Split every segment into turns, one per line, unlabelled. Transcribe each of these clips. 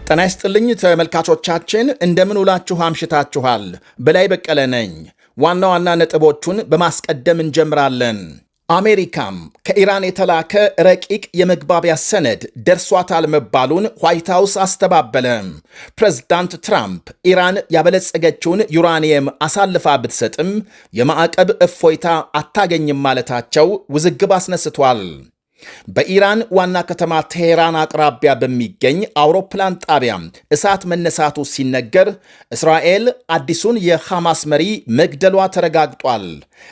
ጤና ይስጥልኝ ተመልካቾቻችን፣ እንደምን ውላችሁ አምሽታችኋል? በላይ በቀለ ነኝ። ዋና ዋና ነጥቦቹን በማስቀደም እንጀምራለን። አሜሪካም ከኢራን የተላከ ረቂቅ የመግባቢያ ሰነድ ደርሷታል መባሉን ዋይት ሃውስ አስተባበለ። ፕሬዝዳንት ትራምፕ ኢራን ያበለጸገችውን ዩራኒየም አሳልፋ ብትሰጥም የማዕቀብ እፎይታ አታገኝም ማለታቸው ውዝግብ አስነስቷል። በኢራን ዋና ከተማ ቴሄራን አቅራቢያ በሚገኝ አውሮፕላን ጣቢያ እሳት መነሳቱ ሲነገር እስራኤል አዲሱን የሐማስ መሪ መግደሏ ተረጋግጧል።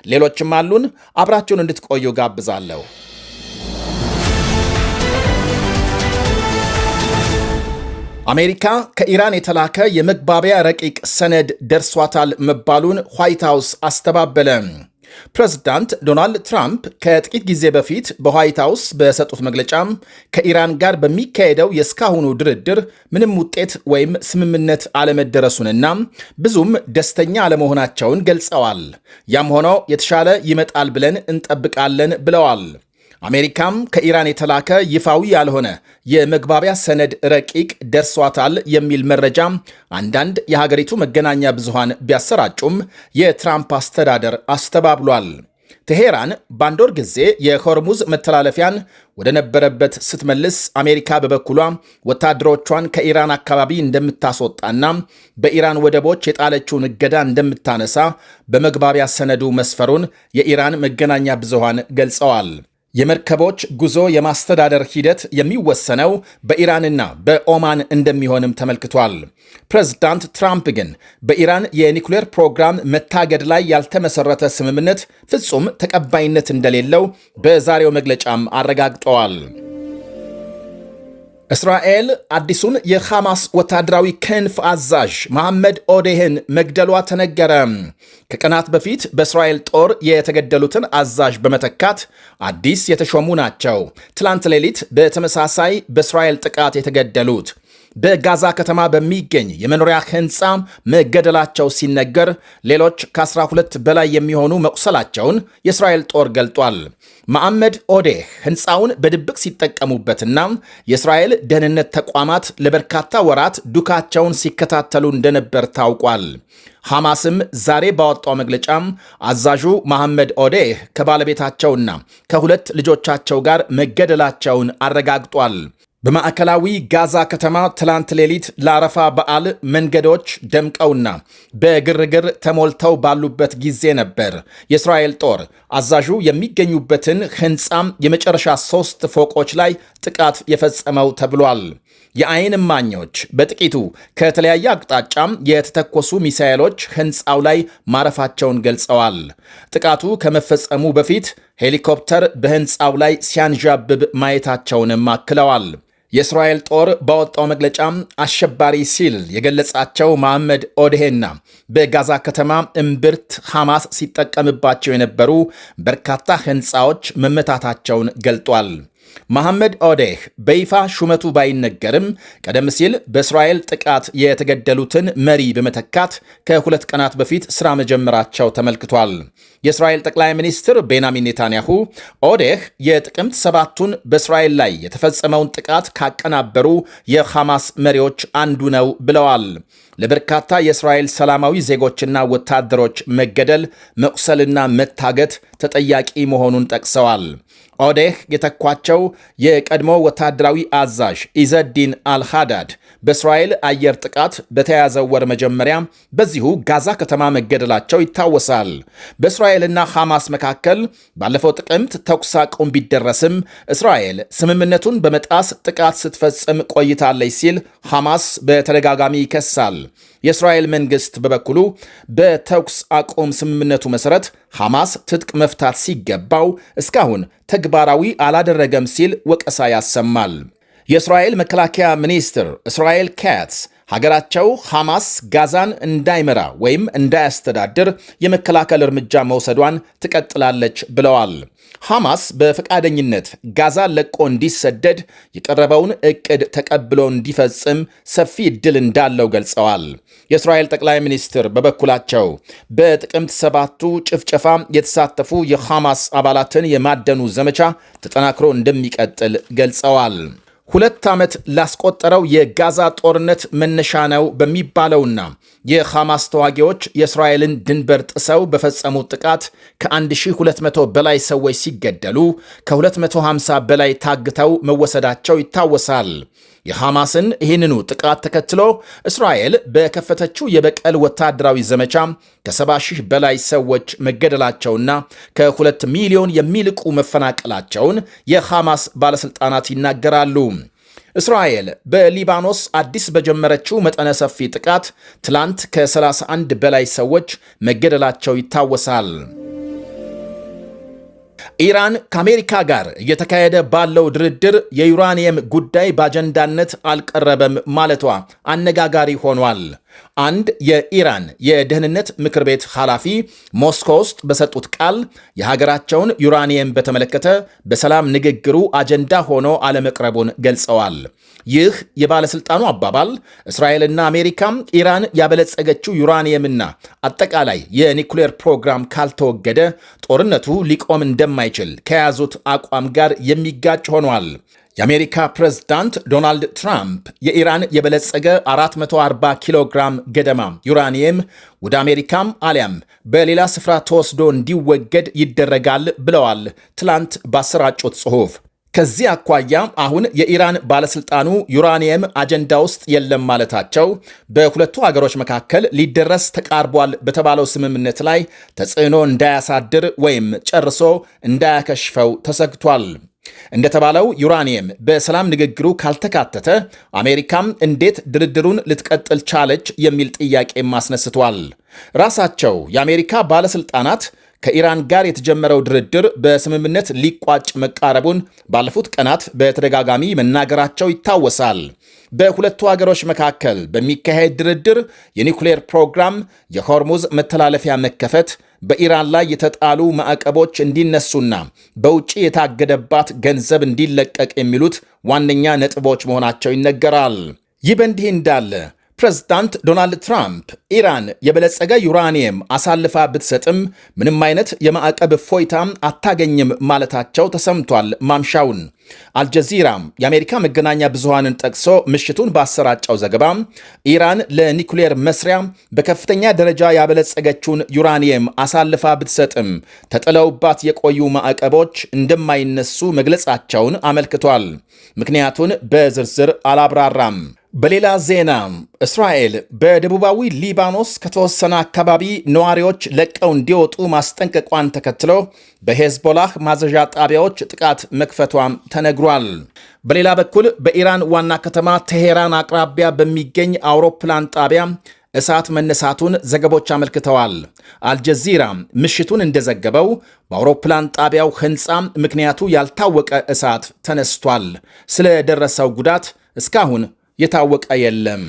ሌሎችም አሉን። አብራችሁን እንድትቆዩ ጋብዛለሁ። አሜሪካ ከኢራን የተላከ የመግባቢያ ረቂቅ ሰነድ ደርሷታል መባሉን ዋይት ሃውስ አስተባበለ። ፕሬዝዳንት ዶናልድ ትራምፕ ከጥቂት ጊዜ በፊት በዋይት ሃውስ በሰጡት መግለጫ ከኢራን ጋር በሚካሄደው የእስካሁኑ ድርድር ምንም ውጤት ወይም ስምምነት አለመደረሱንና ብዙም ደስተኛ አለመሆናቸውን ገልጸዋል። ያም ሆኖ የተሻለ ይመጣል ብለን እንጠብቃለን ብለዋል። አሜሪካም ከኢራን የተላከ ይፋዊ ያልሆነ የመግባቢያ ሰነድ ረቂቅ ደርሷታል የሚል መረጃ አንዳንድ የሀገሪቱ መገናኛ ብዙሃን ቢያሰራጩም የትራምፕ አስተዳደር አስተባብሏል። ቴሄራን በአንድ ወር ጊዜ የሆርሙዝ መተላለፊያን ወደ ነበረበት ስትመልስ፣ አሜሪካ በበኩሏ ወታደሮቿን ከኢራን አካባቢ እንደምታስወጣና በኢራን ወደቦች የጣለችውን እገዳ እንደምታነሳ በመግባቢያ ሰነዱ መስፈሩን የኢራን መገናኛ ብዙሃን ገልጸዋል። የመርከቦች ጉዞ የማስተዳደር ሂደት የሚወሰነው በኢራንና በኦማን እንደሚሆንም ተመልክቷል። ፕሬዝዳንት ትራምፕ ግን በኢራን የኒውክሌር ፕሮግራም መታገድ ላይ ያልተመሰረተ ስምምነት ፍጹም ተቀባይነት እንደሌለው በዛሬው መግለጫም አረጋግጠዋል። እስራኤል አዲሱን የሐማስ ወታደራዊ ክንፍ አዛዥ መሐመድ ኦዴህን መግደሏ ተነገረ። ከቀናት በፊት በእስራኤል ጦር የተገደሉትን አዛዥ በመተካት አዲስ የተሾሙ ናቸው። ትላንት ሌሊት በተመሳሳይ በእስራኤል ጥቃት የተገደሉት በጋዛ ከተማ በሚገኝ የመኖሪያ ሕንፃ መገደላቸው ሲነገር ሌሎች ከ12 በላይ የሚሆኑ መቁሰላቸውን የእስራኤል ጦር ገልጧል። መሐመድ ኦዴህ ሕንፃውን በድብቅ ሲጠቀሙበትና የእስራኤል ደህንነት ተቋማት ለበርካታ ወራት ዱካቸውን ሲከታተሉ እንደነበር ታውቋል። ሐማስም ዛሬ ባወጣው መግለጫም አዛዡ መሐመድ ኦዴህ ከባለቤታቸውና ከሁለት ልጆቻቸው ጋር መገደላቸውን አረጋግጧል። በማዕከላዊ ጋዛ ከተማ ትላንት ሌሊት ለአረፋ በዓል መንገዶች ደምቀውና በግርግር ተሞልተው ባሉበት ጊዜ ነበር የእስራኤል ጦር አዛዡ የሚገኙበትን ሕንፃም የመጨረሻ 3 ፎቆች ላይ ጥቃት የፈጸመው ተብሏል። የዓይን እማኞች በጥቂቱ ከተለያየ አቅጣጫም የተተኮሱ ሚሳኤሎች ሕንፃው ላይ ማረፋቸውን ገልጸዋል። ጥቃቱ ከመፈጸሙ በፊት ሄሊኮፕተር በሕንፃው ላይ ሲያንዣብብ ማየታቸውንም አክለዋል። የእስራኤል ጦር ባወጣው መግለጫም አሸባሪ ሲል የገለጻቸው መሐመድ ኦዴህና በጋዛ ከተማ እምብርት ሐማስ ሲጠቀምባቸው የነበሩ በርካታ ሕንፃዎች መመታታቸውን ገልጧል። መሐመድ ኦዴህ በይፋ ሹመቱ ባይነገርም ቀደም ሲል በእስራኤል ጥቃት የተገደሉትን መሪ በመተካት ከ2 ቀናት በፊት ሥራ መጀመራቸው ተመልክቷል። የእስራኤል ጠቅላይ ሚኒስትር ቤንያሚን ኔታንያሁ ኦዴህ የጥቅምት 7ቱን በእስራኤል ላይ የተፈጸመውን ጥቃት ካቀናበሩ የሐማስ መሪዎች አንዱ ነው ብለዋል። ለበርካታ የእስራኤል ሰላማዊ ዜጎችና ወታደሮች መገደል፣ መቁሰልና መታገት ተጠያቂ መሆኑን ጠቅሰዋል። ኦዴህ የተኳቸው የቀድሞ ወታደራዊ አዛዥ ኢዘዲን አልሃዳድ በእስራኤል አየር ጥቃት በተያያዘው ወር መጀመሪያ በዚሁ ጋዛ ከተማ መገደላቸው ይታወሳል። በእስራኤልና ሐማስ መካከል ባለፈው ጥቅምት ተኩስ አቁም ቢደረስም እስራኤል ስምምነቱን በመጣስ ጥቃት ስትፈጽም ቆይታለች ሲል ሐማስ በተደጋጋሚ ይከሳል። የእስራኤል መንግሥት በበኩሉ በተኩስ አቁም ስምምነቱ መሠረት ሐማስ ትጥቅ መፍታት ሲገባው እስካሁን ተግባራዊ አላደረገም ሲል ወቀሳ ያሰማል። የእስራኤል መከላከያ ሚኒስትር እስራኤል ካትስ ሀገራቸው ሐማስ ጋዛን እንዳይመራ ወይም እንዳያስተዳድር የመከላከል እርምጃ መውሰዷን ትቀጥላለች ብለዋል። ሐማስ በፈቃደኝነት ጋዛን ለቆ እንዲሰደድ የቀረበውን ዕቅድ ተቀብሎ እንዲፈጽም ሰፊ ዕድል እንዳለው ገልጸዋል። የእስራኤል ጠቅላይ ሚኒስትር በበኩላቸው በጥቅምት 7ቱ ጭፍጨፋ የተሳተፉ የሐማስ አባላትን የማደኑ ዘመቻ ተጠናክሮ እንደሚቀጥል ገልጸዋል። 2 ዓመት ላስቆጠረው የጋዛ ጦርነት መነሻ ነው በሚባለውና የሐማስ ተዋጊዎች የእስራኤልን ድንበር ጥሰው በፈጸሙት ጥቃት ከ1200 በላይ ሰዎች ሲገደሉ ከ250 በላይ ታግተው መወሰዳቸው ይታወሳል። የሐማስን ይህንኑ ጥቃት ተከትሎ እስራኤል በከፈተችው የበቀል ወታደራዊ ዘመቻ ከ70,000 በላይ ሰዎች መገደላቸውና ከ2 ሚሊዮን የሚልቁ መፈናቀላቸውን የሐማስ ባለሥልጣናት ይናገራሉ። እስራኤል በሊባኖስ አዲስ በጀመረችው መጠነ ሰፊ ጥቃት ትላንት ከ31 በላይ ሰዎች መገደላቸው ይታወሳል። ኢራን ከአሜሪካ ጋር እየተካሄደ ባለው ድርድር የዩራኒየም ጉዳይ በአጀንዳነት አልቀረበም ማለቷ አነጋጋሪ ሆኗል። አንድ የኢራን የደህንነት ምክር ቤት ኃላፊ ሞስኮ ውስጥ በሰጡት ቃል የሀገራቸውን ዩራኒየም በተመለከተ በሰላም ንግግሩ አጀንዳ ሆኖ አለመቅረቡን ገልጸዋል። ይህ የባለሥልጣኑ አባባል እስራኤልና አሜሪካም ኢራን ያበለጸገችው ዩራኒየምና አጠቃላይ የኒኩሌር ፕሮግራም ካልተወገደ ጦርነቱ ሊቆም እንደማይችል ከያዙት አቋም ጋር የሚጋጭ ሆኗል። የአሜሪካ ፕሬዝዳንት ዶናልድ ትራምፕ የኢራን የበለጸገ 440 ኪሎ ግራም ገደማ ዩራኒየም ወደ አሜሪካም አሊያም በሌላ ስፍራ ተወስዶ እንዲወገድ ይደረጋል ብለዋል ትላንት ባሰራጩት ጽሑፍ። ከዚህ አኳያ አሁን የኢራን ባለሥልጣኑ ዩራኒየም አጀንዳ ውስጥ የለም ማለታቸው በሁለቱ አገሮች መካከል ሊደረስ ተቃርቧል በተባለው ስምምነት ላይ ተጽዕኖ እንዳያሳድር ወይም ጨርሶ እንዳያከሽፈው ተሰግቷል። እንደተባለው ዩራኒየም በሰላም ንግግሩ ካልተካተተ አሜሪካም እንዴት ድርድሩን ልትቀጥል ቻለች የሚል ጥያቄም አስነስቷል። ራሳቸው የአሜሪካ ባለሥልጣናት ከኢራን ጋር የተጀመረው ድርድር በስምምነት ሊቋጭ መቃረቡን ባለፉት ቀናት በተደጋጋሚ መናገራቸው ይታወሳል። በሁለቱ ሀገሮች መካከል በሚካሄድ ድርድር የኒኩሌር ፕሮግራም፣ የሆርሙዝ መተላለፊያ መከፈት፣ በኢራን ላይ የተጣሉ ማዕቀቦች እንዲነሱና በውጭ የታገደባት ገንዘብ እንዲለቀቅ የሚሉት ዋነኛ ነጥቦች መሆናቸው ይነገራል። ይህ በእንዲህ እንዳለ ፕሬዝዳንት ዶናልድ ትራምፕ ኢራን የበለጸገ ዩራኒየም አሳልፋ ብትሰጥም ምንም አይነት የማዕቀብ እፎይታም አታገኝም ማለታቸው ተሰምቷል። ማምሻውን አልጀዚራም የአሜሪካ መገናኛ ብዙሃንን ጠቅሶ ምሽቱን ባሰራጨው ዘገባ ኢራን ለኒኩሌር መስሪያ በከፍተኛ ደረጃ ያበለጸገችውን ዩራኒየም አሳልፋ ብትሰጥም ተጥለውባት የቆዩ ማዕቀቦች እንደማይነሱ መግለጻቸውን አመልክቷል። ምክንያቱን በዝርዝር አላብራራም። በሌላ ዜና እስራኤል በደቡባዊ ሊባኖስ ከተወሰነ አካባቢ ነዋሪዎች ለቀው እንዲወጡ ማስጠንቀቋን ተከትሎ በሄዝቦላህ ማዘዣ ጣቢያዎች ጥቃት መክፈቷም ተነግሯል። በሌላ በኩል በኢራን ዋና ከተማ ቴሄራን አቅራቢያ በሚገኝ አውሮፕላን ጣቢያ እሳት መነሳቱን ዘገቦች አመልክተዋል። አልጀዚራ ምሽቱን እንደዘገበው በአውሮፕላን ጣቢያው ሕንፃ ምክንያቱ ያልታወቀ እሳት ተነስቷል። ስለደረሰው ጉዳት እስካሁን የታወቀ የለም።